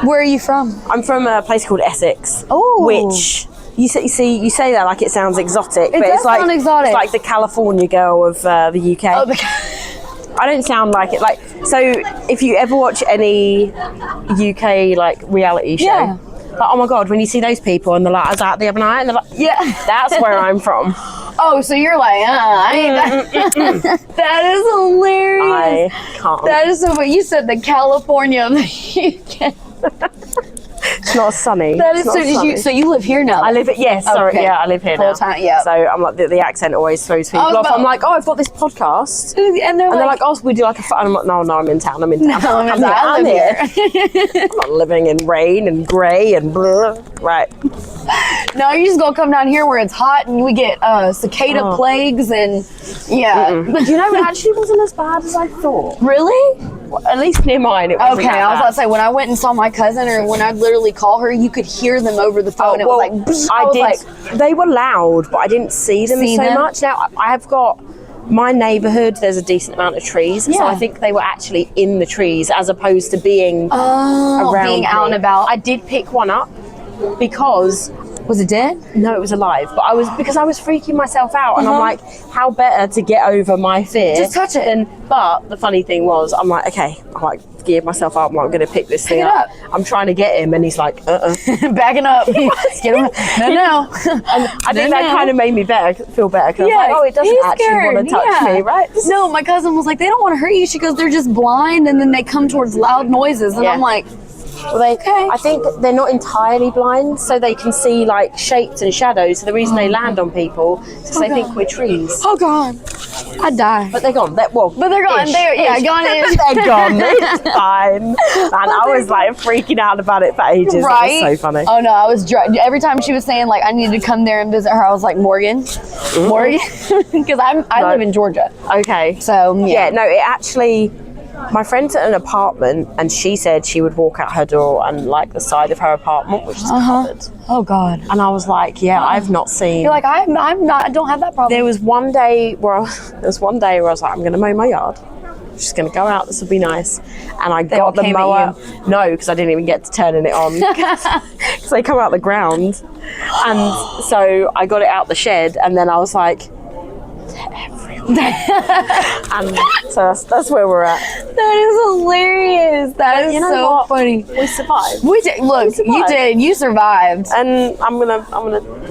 Where are you from? I'm from a place called Essex. Oh. Which you say that like it sounds exotic, but does it's like sound exotic. It's like the California girl of the UK. Oh, I don't sound like it. Like, so if you ever watch any UK like reality show, Yeah. like, oh my god, when you see those people and they're like, I was out the other night, and they're like, yeah. that's where I'm from. Oh, so you're like, I ain't that. That is hilarious. I can't. That is so funny. You said the California of the UK. It's not sunny. That is It's not sunny. so you live here now? I live yes, sorry, Okay. yeah, I live here Full now. time, yeah. So I'm like the accent always throws people off. I'm like, oh, I've got this podcast, and they're like, oh, we do like a fun. I'm like, no, I'm in town. I'm in town. I live here. I'm not living in rain and grey and blah. Right. No, you just gonna come down here where it's hot and we get cicada plagues and yeah. But you know, it actually wasn't as bad as I thought. Really? Well, at least near mine, it wasn't Okay, that I was bad. about to say, when I went and saw my cousin, or when I'd literally call her, you could hear them over the phone. well, It was like, they were loud, but I didn't see them so much. Now, I have got my neighbourhood, there's a decent amount of trees, so I think they were actually in the trees as opposed to being around being out and about. I did pick one up because... Was it dead? No, it was alive, but I was freaking myself out, and I'm like, how better to get over my fear? Just touch it. But the funny thing was, I'm like, okay, I like geared myself up. I'm like, I'm going to pick this thing up. I'm trying to get him, and he's like, backing up. Get him. No. And I think that kind of made me feel better because I was like, oh, it doesn't actually want to touch me, right? No, my cousin was like, they don't want to hurt you. She goes, they're just blind, and then they come towards loud noises, and I'm like. Well, I think they're not entirely blind, so they can see like shapes and shadows. So the reason they land on people is because they think we're trees. Oh God, I'd die. But they're gone. But they're gone. They're gone. They're gone. It's fine. And I was like freaking out about it for ages. Right? It was so funny. Oh no, I was every time she was saying like I needed to come there and visit her, I was like Morgan, because I live in Georgia. Okay. So yeah, no, it actually. My friend's at an apartment, and she said she would walk out her door and like the side of her apartment, which is covered. Oh God! And I was like, yeah, I've not seen. You're like, I'm not. I don't have that problem. There was one day where I was like, I'm going to mow my yard. I'm just going to go out. This will be nice. And I got the mower. No, because I didn't even get to turning it on because they come out the ground. And so I got it out the shed, and then I was like. And so that's where we're at. That is hilarious. That is so funny. We survived. We did. Look, you did. You survived. And I'm gonna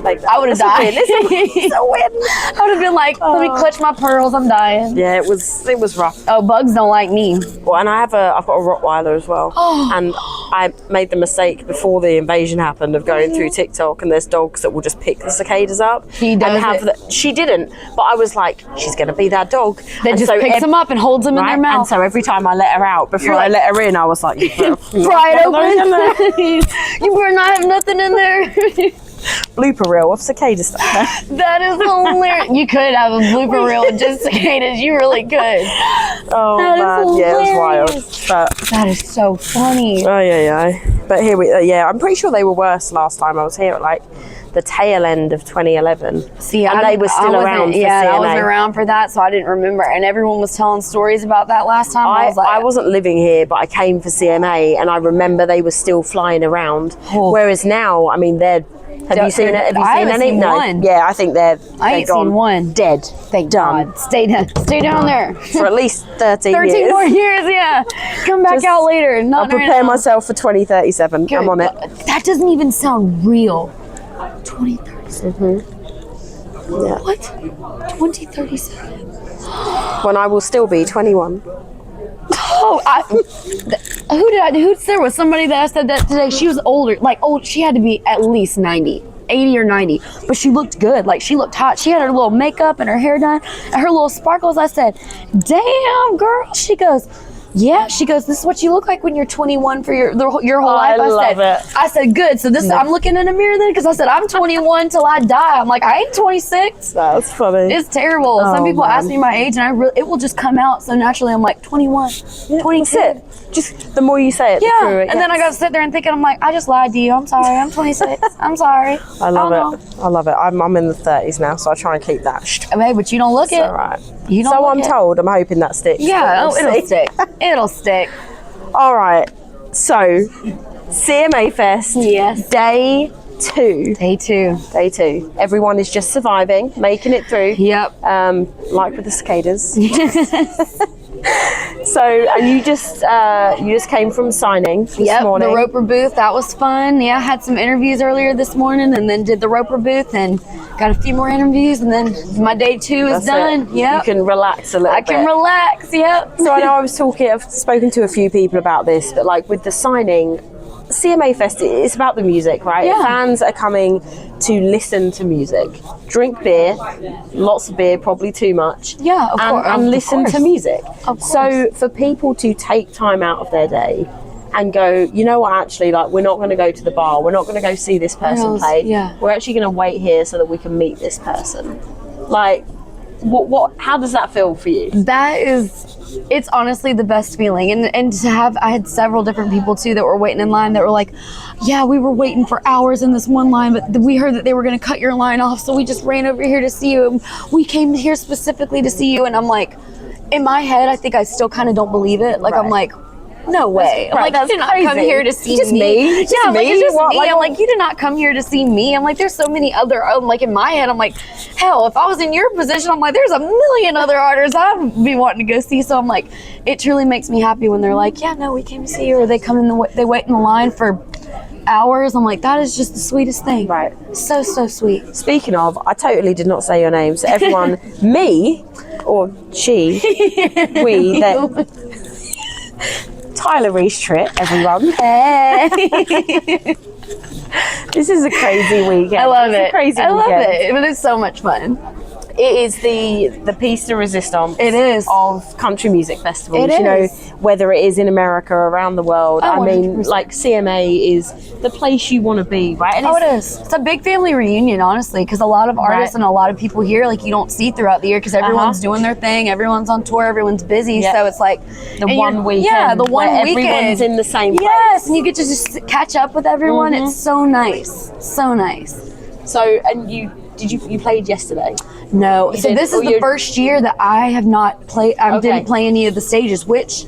like. I would have died. It's a win. I would have been like, let me clutch my pearls. I'm dying. Yeah, it was rough. Oh, bugs don't like me. Well, and I've got a Rottweiler as well. And I made the mistake before the invasion happened of going through TikTok, and there's dogs that will just pick the cicadas up. She does she didn't, but I was like, she's gonna be that dog that just picks them up and holds them in their mouth. And so every time I let her out, before I let her in, I was like, pry it open. You better not have nothing in there. Blooper reel of cicada stuff. That is hilarious. You could have a blooper reel of just cicadas. You really could. Oh man, yeah, it was wild. But that is so funny. Oh yeah. But here I'm pretty sure they were worse last time I was here at like the tail end of 2011. See, and they were still around for CMA. I wasn't around for that, so I didn't remember. And everyone was telling stories about that last time. I wasn't living here, but I came for CMA, and I remember they were still flying around. Whereas now, I mean, they're. Have you seen it? Have you seen any? No. Yeah, I think they're gone. Seen one. Dead. Thank God. Stay down there. For at least 13 years. 13 more years, yeah. Come back out later. I'll prepare myself for 2037. Good. I'm on it. That doesn't even sound real. 2037. Yeah. What? 2037. When I will still be 21. There was somebody that said that today. She was older, she had to be at least 80 or 90, but she looked good. Like, she looked hot. She had her little makeup and her hair done and her little sparkles. I said, damn, girl. She goes, yeah. She goes, this is what you look like when you're 21 for your whole life. I said, good. So I'm looking in a mirror then, because I said, I'm 21 till I die. I'm like, I ain't 26. That's funny. It's terrible. Some people ask me my age, and it will just come out so naturally. I'm like, 21, 22. Just the more you say it, the truer it and then I got to sit there and thinking, I'm like, I just lied to you. I'm sorry. I'm 26. I'm sorry. I love it. I'm in the 30s now, so I try and keep that. Hey, but you don't look it. All right. You don't. So I'm told. I'm hoping that sticks. Yeah, it'll stick. It'll stick. All right. So CMA Fest. Yes. Day 2. Day 2. Day 2. Everyone is just surviving, making it through. Yep. Like with the cicadas. So, and you just came from signing this morning. The Roper booth, that was fun. Yeah, had some interviews earlier this morning, and then did the Roper booth, and got a few more interviews, and then my day 2 is done. Yeah, you can relax a little bit. I can relax. Yep. So I know I've spoken to a few people about this, but like with the signing, CMA Fest, it's about the music, right? Yeah. Fans are coming to listen to music, drink beer, lots of beer, probably too much. Yeah, of course. And listen to music. Of course. So for people to take time out of their day and go, you know what, actually, like, we're not going to go to the bar, we're not going to go see this person play. Yeah. We're actually going to wait here so that we can meet this person. Like, how does that feel for you? It's honestly the best feeling, and to have, I had several different people too that were waiting in line that were like, yeah, we were waiting for hours in this one line, but we heard that they were going to cut your line off, so we just ran over here to see you, and we came here specifically to see you. And I'm like, in my head, I think I still kind of don't believe it. Like, right. I'm like, no way. Right, like, you did not come here to see just me. Just yeah, me? like, it's just what? me. Like, I'm like, you did not come here to see me. I'm like, there's so many other, like, in my head, I'm like, hell, if I was in your position, I'm like, there's a million other artists I'd be wanting to go see. So I'm like, it truly makes me happy when they're like, yeah, no, we came to see you, or they come in, they wait in the line for hours. I'm like, that is just the sweetest thing. Right. So sweet. Speaking of, I totally did not say your name, so everyone, me, or she, we, Tyler Reese Tritt, everyone. Hey. This is a crazy weekend. I love it. I love it. It is so much fun. It is the piece de resistance. It is. Of country music festivals. It you know, is. whether it is in America or around the world. Oh, I mean, 100%. like, CMA is the place you want to be, right? And it is. It's a big family reunion, honestly, because a lot of artists and a lot of people here, like, you don't see throughout the year because everyone's doing their thing, everyone's on tour, everyone's busy. Yep. So it's like the one weekend. Yeah, the one where weekend. Everyone's in the same place. Yes, and you get to just catch up with everyone. It's so nice. So nice. So, and you played yesterday? No. So this is the you're... first year that I have not played. I didn't play any of the stages, which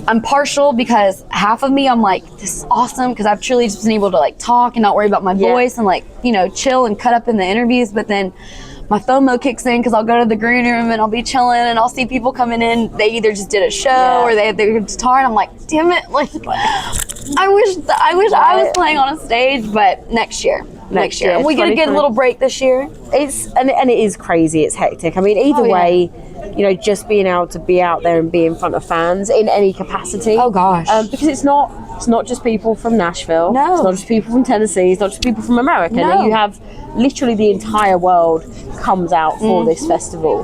I'm partial, because half of me, I'm like, this is awesome, because I've truly just been able to, like, talk and not worry about my voice and, like, you know, chill and cut up in the interviews. But then my FOMO kicks in, because I'll go to the green room and I'll be chilling and I'll see people coming in. They either just did a show or they had their guitar, and I'm like, damn it, like, I wish I was playing on a stage. But next year. And we get a good little break this year. And it is crazy. It's hectic. I mean, either way, you know, just being able to be out there and be in front of fans in any capacity. Oh gosh. Because it's not just people from Nashville. No. It's not just people from Tennessee. It's not just people from America. No. You have literally the entire world comes out for this festival.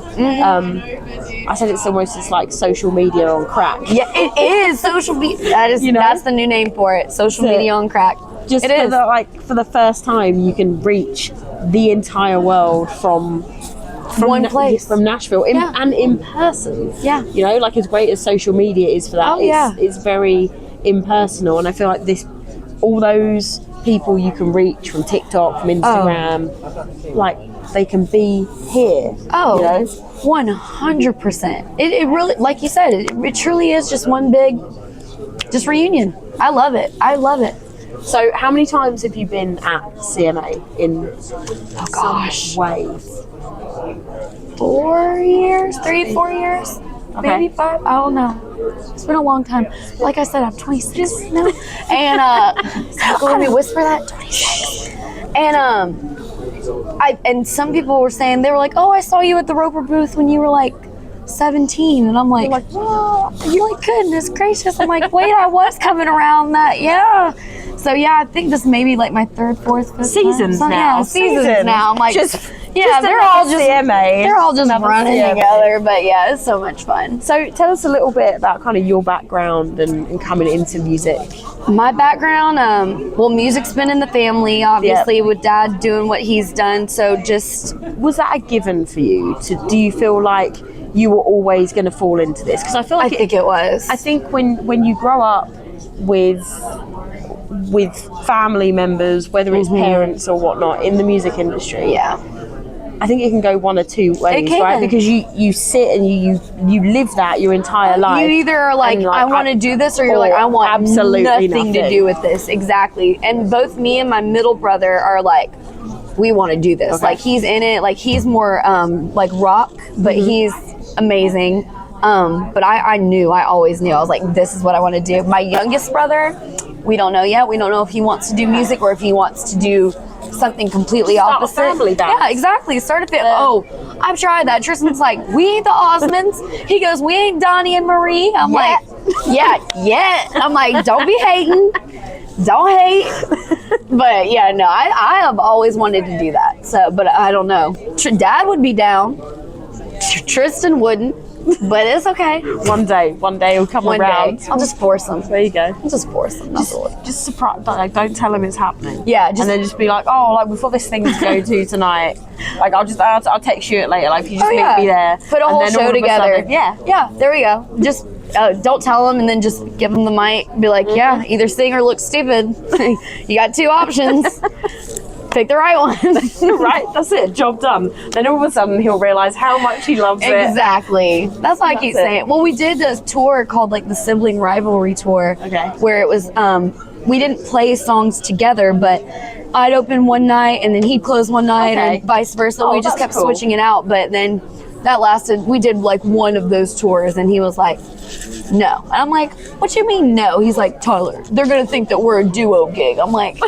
I said it's almost like social media on crack. Yeah, it is social media. That's the new name for it. Social media on crack. Just for the first time, you can reach the entire world from one place, from Nashville, and in person. Yeah, you know, like, as great as social media is for that, it's very impersonal, and I feel like all those people you can reach from TikTok, from Instagram, like, they can be here. Oh, you know? 100%. It really, like you said, it truly is just one big, just reunion. I love it. So, how many times have you been at CMA in some way? 4 years, 3-4 years, maybe 5. I don't know. It's been a long time. Like I said, I'm 26 now, and let me whisper that. 26. And some people were saying, they were like, "Oh, I saw you at the Roper booth when you were like 17," and I'm like, "Whoa, you're like, goodness gracious!" I'm like, "Wait, I was coming around that, yeah." So I think this may be like my 3rd, 4th, 5th seasons time. now. Yeah, seasons now. I'm like, they're all just running together. But yeah, it's so much fun. So tell us a little bit about kind of your background and coming into music. My background, music's been in the family, obviously, with Dad doing what he's done. So was that a given for you? Do you feel like you were always going to fall into this? Because I feel like I think it was. I think when you grow up with family members, whether it's parents or whatnot, in the music industry, I think it can go one or two ways, can. right? Because you sit and you live that your entire life. You either are like, I want to do this, or you're like, I want absolutely nothing to do with this. Exactly. And both me and my middle brother are like, we want to do this. Okay. Like, he's in it. Like, he's more like rock, but he's amazing. But I always knew. I was like, this is what I want to do. My youngest brother, we don't know yet. We don't know if he wants to do music or if he wants to do something completely opposite. Start a family band. Yeah, exactly. Start a family. Oh, I've tried that. Tristan's like, we ain't the Osmonds. He goes, we ain't Donnie and Marie. I'm like, yeah. I'm like, don't be hating. Don't hate. But yeah, no, I have always wanted to do that. So, but I don't know. Dad would be down. Tristan wouldn't. But it's okay. One day he'll come around. I'll just force him. There you go. I'll just force him. That's all. Just surprise. Like, don't tell him it's happening. Yeah, and then just be like, oh, like we've got this thing to go to tonight. Like I'll text you it later. Like if you just meet me there. Put a whole show together. Yeah. There we go. Just don't tell him, and then just give him the mic. Be like, yeah, either sing or look stupid. You got two options. Pick the right one. Right, that's it. Job done. Then all of a sudden he'll realize how much he loves it. Exactly. That's why I keep saying. Well, we did a tour called like the Sibling Rivalry Tour. Okay. Where it was, we didn't play songs together, but I'd open one night and then he'd close one night, and vice versa. We just kept switching it out. But then that lasted. We did like one of those tours, and he was like, no. And I'm like, what you mean no? He's like, Tyler, they're gonna think that we're a duo gig. I'm like,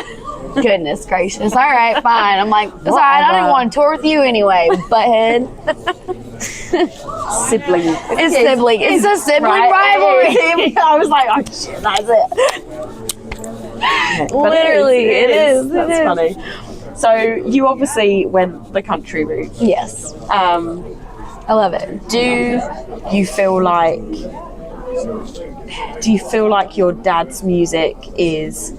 goodness gracious. All right, fine. I'm like, it's all right. I didn't want to tour with you anyway, butthead. Sibling. It's sibling. It's a sibling rivalry. I was like, oh shit, that's it. Literally, it is. That's funny. So you obviously went the country route. Yes. I love it. Do you feel like your dad's music is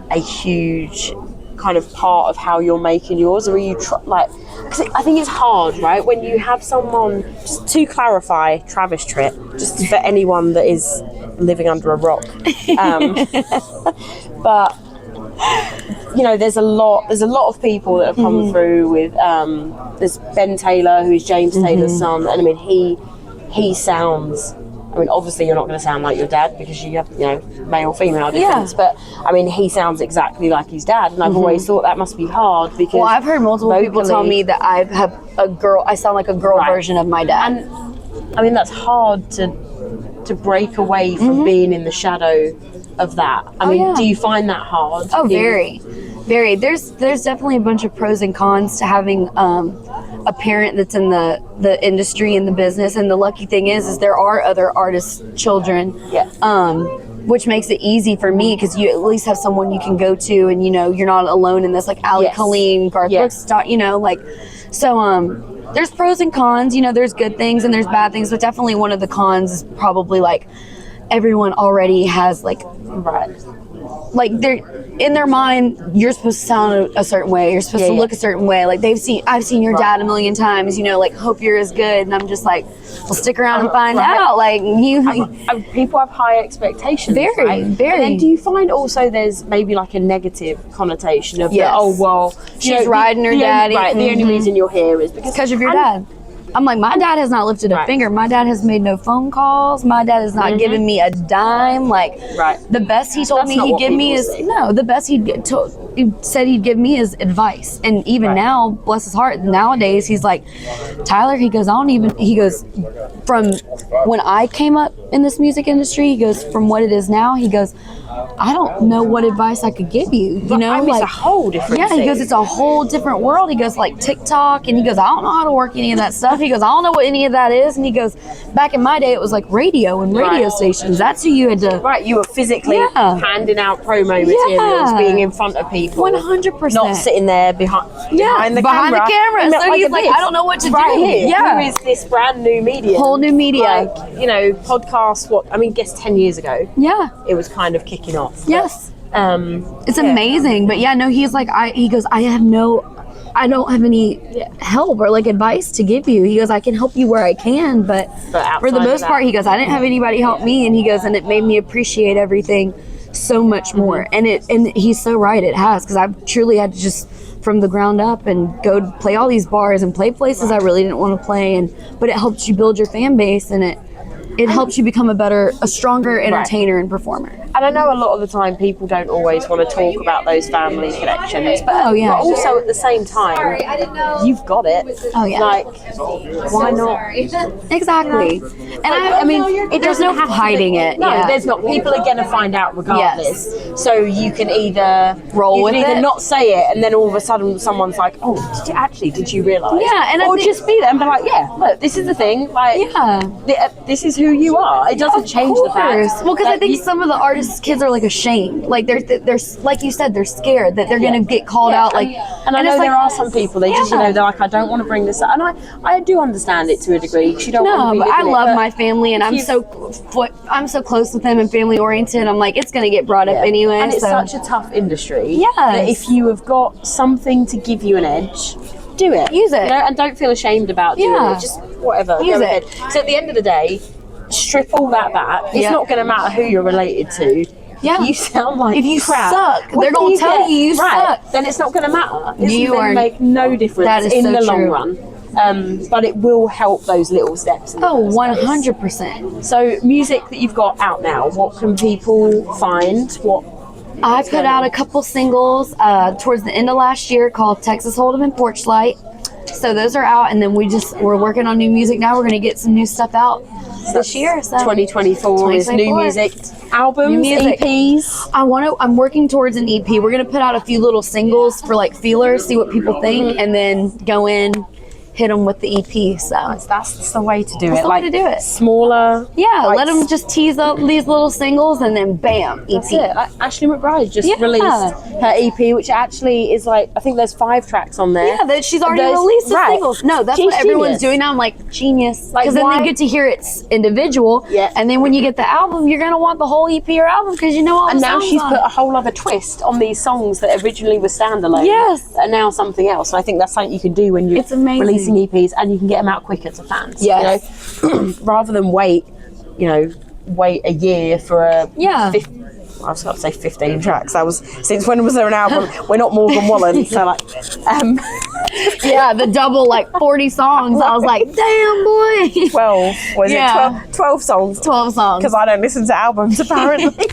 a huge kind of part of how you're making yours, or are you because I think it's hard, right, when you have someone, just to clarify, Travis Tritt, just for anyone that is living under a rock, but you know, there's a lot of people that have come through with there's Ben Taylor, who is James Taylor's son, and I mean he sounds, I mean, obviously you're not going to sound like your dad because you have, you know, male-female difference, but I mean, he sounds exactly like his dad, and I've always thought that must be hard because... Well, I've heard multiple people tell me that I sound like a girl version of my dad. And, I mean, that's hard to break away from being in the shadow of that. I mean, do you find that hard? Oh, very. There's definitely a bunch of pros and cons to having a parent that's in the industry and the business, and the lucky thing is there are other artists' children, which makes it easy for me because you at least have someone you can go to, and you know you're not alone in this, like Ali Kaleem, Garth Brooks, you know, like so. There's pros and cons, you know. There's good things and there's bad things, but definitely one of the cons is probably like everyone already has like they're in their mind, you're supposed to sound a certain way, you're supposed to look a certain way, like I've seen your dad a million times, you know, like hope you're as good, and I'm just like, well, stick around and find out. Like people have high expectations, very. And then do you find also there's maybe like a negative connotation of she's riding her daddy, the only reason you're here is because of your dad. I'm like, my dad has not lifted a finger. My dad has made no phone calls. My dad has not given me a dime. Like, the best he told me he'd give me is the best he said he'd give me is advice. And even now, bless his heart, nowadays he's like, Tyler, he goes, from when I came up in this music industry, he goes, from what it is now, he goes, I don't know what advice I could give you. You know, it's a whole different thing. He goes, it's a whole different world. He goes, like TikTok, and he goes, I don't know how to work any of that stuff. He goes, I don't know what any of that is. And he goes, back in my day, it was like radio and radio stations. That's who you had to. You were physically handing out promo materials, being in front of people. 100%. Not sitting there behind the camera. So he's like, I don't know what to do. Here. Who is this brand new media? Whole new media. Like, you know, podcasts, guess 10 years ago. Yeah. It was kind of kicking off. Yes. It's amazing. But he's like, he goes, I don't have any help or like advice to give you. He goes, I can help you where I can, but for the most part, he goes, I didn't have anybody help me. And he goes, and it made me appreciate everything so much more. And he's so right, it has, because I've truly had to just from the ground up and go to play all these bars and play places I really didn't want to play, but it helps you build your fan base, and it helps you become a stronger entertainer and performer. And I know a lot of the time people don't always want to talk about those family connections, but also at the same time, you've got it. Oh yeah. Like, why not? Exactly. And I mean, there's no hiding it. No, yeah. there's not. People are going to find out regardless. Yes. So you can either roll with it, not say it, and then all of a sudden someone's like, "Oh, did you realise?" Yeah, and or just be there and be like, "Yeah, look, this is the thing. Like, this is who you are. It doesn't change the fact." Well, because I think some of the artists' kids are like ashamed. Like they're like you said, they're scared that they're going to get called out. Like, and I know there are some people they just they're like, I don't want to bring this up, and I do understand it to a degree. You don't want to be but I love it, my family, and I'm so close with them and family oriented. I'm like, it's going to get brought up anyway. And it's such a tough industry. Yes. That if you have got something to give you an edge, do it. Use it. You know, and don't feel ashamed about doing it. Just whatever. Use go it. ahead. So at the end of the day, strip all that back. It's not going to matter who you're related to. Yeah. If you sound like if you crap, suck, they're going to tell you suck. Then it's not going to matter. It's going to make no difference in the long run. But it will help those little steps. 100%. So music that you've got out now, what can people find? I put out a couple singles towards the end of last year called Texas Hold'em and Porch Light. So those are out, and then we're working on new music now. We're going to get some new stuff out this year. So 2024 is new music, albums, new music. EPs. I'm working towards an EP. We're going to put out a few little singles for like feelers, see what people think, and then go in, hit them with the EP. So that's the way to do that's it. The way to do it. Smaller. Yeah, let them just tease up these little singles, and then bam, EP. That's it. Like Ashley McBride just released her EP, which actually is like, I think there's 5 tracks on there. Yeah, she's already released the singles. No, that's what everyone's doing now. I'm like, genius. Because then they get to hear it individual. Yeah. And then when you get the album, you're gonna want the whole EP or album because you know all the songs. And now she's put a whole other twist on these songs that originally were standalone. Yes. And now something else. And I think that's something you can do when you're releasing EPs, and you can get them out quicker to fans. Yes. You know? Rather than wait a year for a I was about to say 15 tracks. That was, since when was there an album? We're not Morgan Wallen, so like, yeah, the double like 40 songs. I was like, damn boy. 12 was it? 12 songs. 12 songs. Because I don't listen to albums apparently.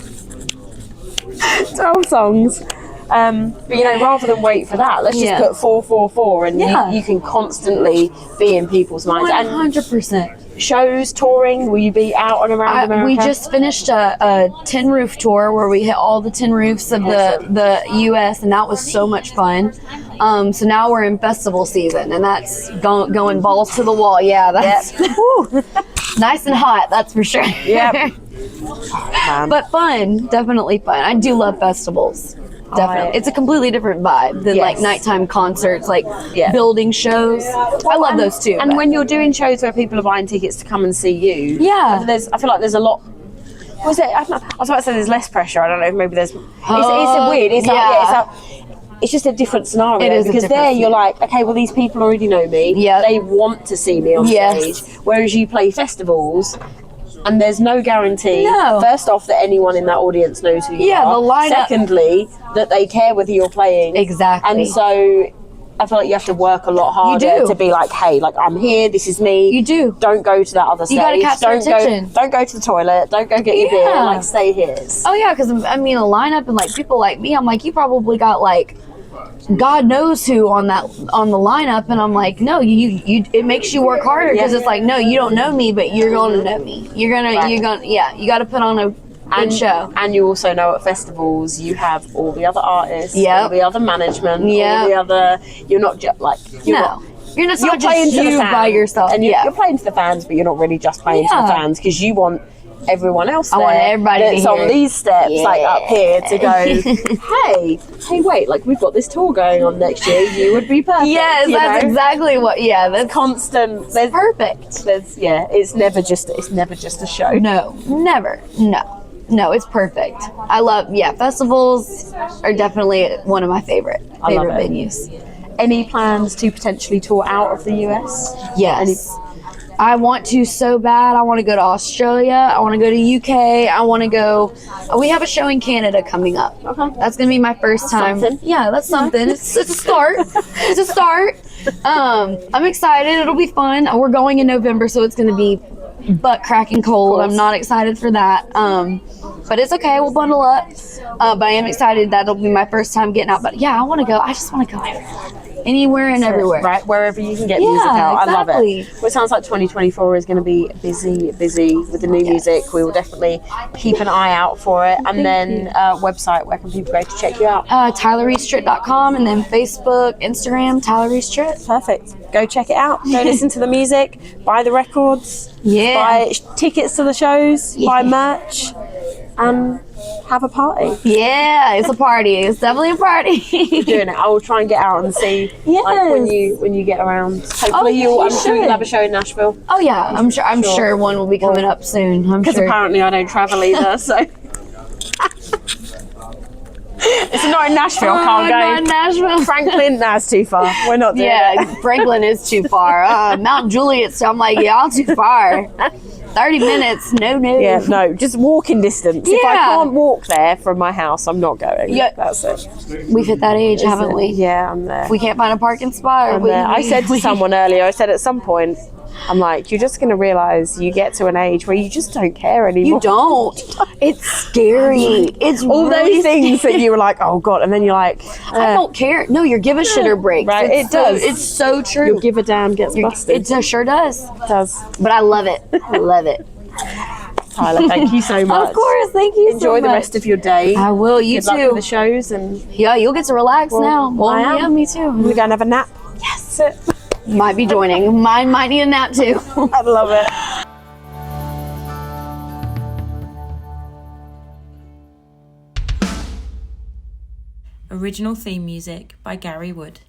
12 songs. But you know, rather than wait for that, let's just put 444, and you can constantly be in people's minds. 100%. Shows, touring, will you be out and around America? We just finished a 10 roof tour where we hit all the 10 roofs of the US, and that was so much fun. So now we're in festival season, and that's going balls to the wall. Yeah, that's nice and hot, that's for sure. Yep. But fun, definitely fun. I do love festivals. Definitely. It's a completely different vibe than like nighttime concerts, like building shows. I love those too. And when you're doing shows where people are buying tickets to come and see you, I feel like there's a lot. Was it? I was about to say there's less pressure. I don't know if maybe there's. It's weird. It's just a different scenario. It is because there you're like, okay, well these people already know me. Yeah. They want to see me on stage. Whereas you play festivals, and there's no guarantee, first off, that anyone in that audience knows who you are. The lineup. Secondly, that they care whether you're playing. Exactly. And so I feel like you have to work a lot harder to be like, hey, like I'm here, this is me. You do. Don't go to that other stage. You gotta catch their attention. Don't go to the toilet. Don't go get your beer. Like, stay here. Oh yeah, because I mean, a lineup and like people like me, I'm like, you probably got like God knows who on the lineup, and I'm like, no, you it makes you work harder because it's like, no, you don't know me, but you're going to know me. You got to put on a good show. And you also know at festivals you have all the other artists, all the other management, all the other. You're not just like you're not playing to the fans by yourself, and you're playing to the fans, but you're not really just playing to the fans because you want everyone else there. I want everybody that's on these steps, like up here, to go, hey, wait, like we've got this tour going on next year. You would be perfect. Yes, that's exactly what. Yeah, that's constant. That's perfect. It's never just a show. No, never. No, it's perfect. I love. Festivals are definitely one of my favorite venues. Any plans to potentially tour out of the US? Yes. I want to so bad. I want to go to Australia. I want to go to UK. I want to go. We have a show in Canada coming up. Okay. That's gonna be my first time. something. Yeah, that's something. It's a start. It's a start. I'm excited. It'll be fun. We're going in November, so it's gonna be butt cracking cold. I'm not excited for that. But it's okay. We'll bundle up. But I am excited. That'll be my first time getting out. But yeah, I want to go. I just want to go everywhere. Anywhere and everywhere. Right, wherever you can get music out. exactly. I love it. Well, it sounds like 2024 is going to be busy with the new music. We will definitely keep an eye out for it. And then website, where can people go to check you out? TylerReeseTritt.com, and then Facebook, Instagram, Tyler Reese Tritt. Perfect. Go check it out. Go listen to the music. Buy the records. Yeah. Buy tickets to the shows. Buy merch. And have a party. Yeah, it's a party. It's definitely a party. Doing it. I will try and get out and see like when you get around. Hopefully I'm sure you'll have a show in Nashville. Oh yeah, I'm sure one will be coming up soon. Because apparently I don't travel either, so it's not in Nashville, I can't go. Not in Nashville. Franklin, that's too far. We're not doing it. Franklin is too far. Mount Juliet's, I'm like, y'all too far. 30 minutes, no. Yeah, no, just walking distance. If I can't walk there from my house, I'm not going. Yeah. That's it. We've hit that age, haven't we? Yeah, I'm there. If we can't find a parking spot. I said to someone earlier, I said at some point, I'm like, you're just going to realise you get to an age where you just don't care anymore. You don't. It's scary. It's all really those things that you were like, oh God, and then you're like, I don't care. No, you're giving shitter breaks. Right, it does. It's so true. Your give a damn gets busted. It sure does. It does. But I love it. I love it. Tyler, thank you so much. Of course, thank you so much. Enjoy the rest of your day. I will. You Good luck too. with the shows, and Yeah, you'll get to relax now. Well, I am. yeah, me too. I'm gonna go and have a nap. Yes. Might be joining. Mine might need a nap too. I love it. Original theme music by Gary Wood.